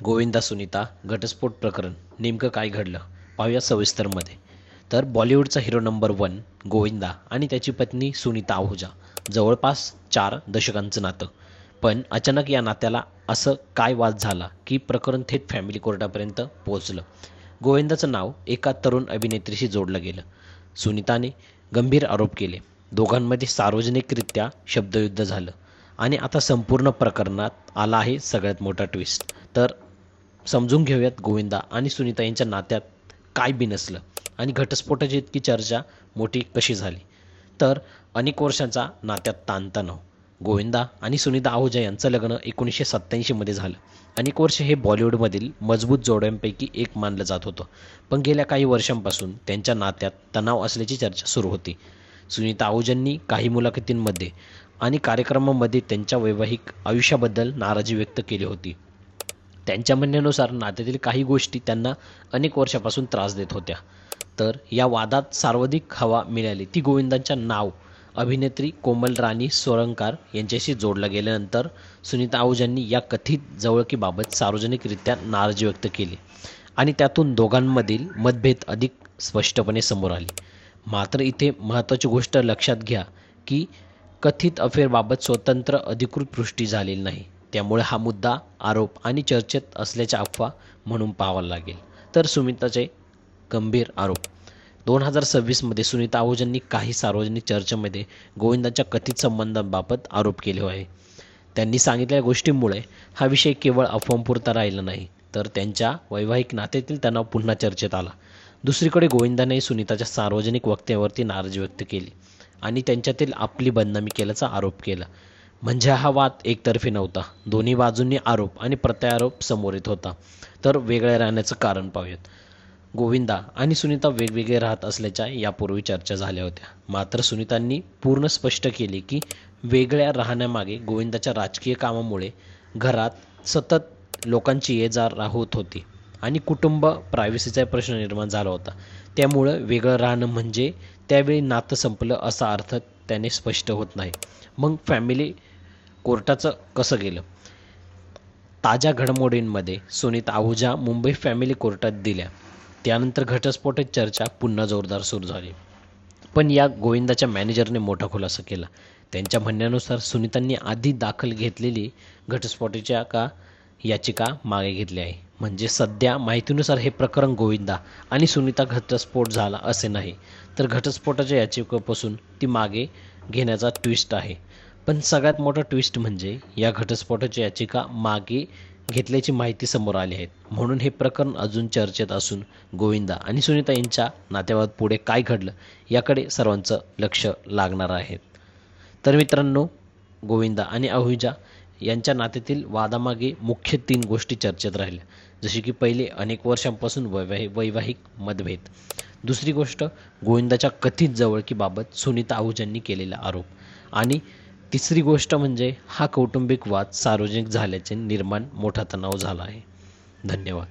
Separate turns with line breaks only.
गोविंदा सुनीता घटस्फोट प्रकरण नेमकं काय घडलं पाहूया सविस्तरमध्ये. तर बॉलिवूडचा हिरो नंबर 1 गोविंदा आणि त्याची पत्नी सुनीता आहुजा जवळपास 4 दशकांचं नातं. पण अचानक या नात्याला असं काय वाद झाला की प्रकरण थेट फॅमिली कोर्टापर्यंत पोहोचलं. गोविंदाचं नाव एका तरुण अभिनेत्रीशी जोडलं गेलं. सुनीताने गंभीर आरोप केले. दोघांमध्ये सार्वजनिकरित्या शब्दयुद्ध झालं आणि आता संपूर्ण प्रकरणात आला आहे सगळ्यात मोठा ट्विस्ट. तर समजून घेऊयात गोविंदा आणि सुनीता यांच्या नात्यात काय बिनसलं आणि घटस्फोटाची इतकी चर्चा मोठी कशी झाली. तर अनेक वर्षांचा नात्यात ताणतणाव. गोविंदा आणि सुनीता आहुजा यांचं लग्न 1987 मध्ये झालं. अनेक वर्ष हे बॉलिवूडमधील मजबूत जोड्यांपैकी एक मानलं जात होतं. पण गेल्या काही वर्षांपासून त्यांच्या नात्यात तणाव असल्याची चर्चा सुरू होती. सुनीता आहुजांनी काही मुलाखतींमध्ये आणि कार्यक्रमांमध्ये त्यांच्या वैवाहिक आयुष्याबद्दल नाराजी व्यक्त केली होती. त्यांच्या म्हणण्यानुसार नात्यातील काही गोष्टी त्यांना अनेक वर्षापासून त्रास देत होत्या. तर या वादात सर्वाधिक हवा मिळाली ती गोविंदांच्या नाव अभिनेत्री कोमल राणी सोळंकार यांच्याशी जोडलं गेल्यानंतर सुनीता आहुजांनी या कथित जवळकीबाबत सार्वजनिकरित्या नाराजी व्यक्त केली आणि त्यातून दोघांमधील मतभेद अधिक स्पष्टपणे समोर आले. मात्र इथे महत्त्वाची गोष्ट लक्षात घ्या की कथित अफेअरबाबत स्वतंत्र अधिकृत पुष्टी झालेली नाही. त्यामुळे हा मुद्दा आरोप आणि चर्चेत असल्याच्या अफवा म्हणून पाहावा लागेल. तर सुनीताचे गंभीर आरोप. 2026 सुनीता आहुजांनी काही सार्वजनिक चर्चेमध्ये गोविंदाच्या कथित संबंधांबाबत आरोप केले आहे. त्यांनी सांगितलेल्या गोष्टींमुळे हा विषय केवळ अफवांपुरता राहिला नाही, तर त्यांच्या वैवाहिक नात्यातील तणाव पुन्हा चर्चेत आला. दुसरीकडे गोविंदाने सुनीताच्या सार्वजनिक वक्तव्यावरती नाराजी व्यक्त केली आणि त्यांच्यातील आपली बदनामी केल्याचा आरोप केला. म्हणजे हा वाद एकतर्फी नव्हता. दोन्ही बाजूंनी आरोप आणि प्रत्यारोप समोर येत होता. तर वेगळे राहण्याचं कारण पाहूयात. गोविंदा आणि सुनीता वेगवेगळे राहत असल्याच्या यापूर्वी चर्चा झाल्या होत्या. मात्र सुनीतांनी पूर्ण स्पष्ट केले की वेगळ्या राहण्यामागे गोविंदाच्या राजकीय कामामुळे घरात सतत लोकांची ये-जा होत होती आणि कुटुंब प्रायव्हसीचा प्रश्न निर्माण झाला होता. त्यामुळं वेगळं राहणं म्हणजे त्यावेळी नातं संपलं असा अर्थ त्याने स्पष्ट होत नाही. मग फॅमिली कोर्टाचं कसं गेलं? ताज्या घडामोडींमध्ये सुनीता आहुजा मुंबई फॅमिली कोर्टात दिल्या. त्यानंतर घटस्फोटाची चर्चा पुन्हा जोरदार सुरू झाली. पण या गोविंदाच्या मॅनेजरने मोठा खुलासा केला. त्यांच्या म्हणण्यानुसार सुनीतांनी आधी दाखल घेतलेली घटस्फोटाची याचिका मागे घेतली आहे. म्हणजे सध्या माहितीनुसार हे प्रकरण गोविंदा आणि सुनीता घटस्फोट झाला असे नाही, तर घटस्फोटाच्या याचिकेपासून ती मागे घेण्याचा ट्विस्ट आहे. पण सगळ्यात मोठा ट्विस्ट म्हणजे या घटस्फोटाची याचिका मागे घेतल्याची माहिती समोर आली आहे. म्हणून हे प्रकरण अजून चर्चेत असून गोविंदा आणि सुनीता यांच्या नात्याबाबत पुढे काय घडलं याकडे सर्वांचं लक्ष लागणार आहे. तर मित्रांनो, गोविंदा आणि आहुजा यांच्या नात्यातील वादामागे मुख्य 3 गोष्टी चर्चेत राहिल्या. जशी की पहिले, अनेक वर्षांपासून वैवाहिक मतभेद. दुसरी गोष्ट, गोविंदाच्या कथित जवळकीबाबत सुनीता आहुजांनी केलेला आरोप. आणि तिसरी गोष्ट म्हणजे हा कौटुंबिक वाद सार्वजनिक झाल्याचे निर्माण मोठा तणाव झाला आहे. धन्यवाद.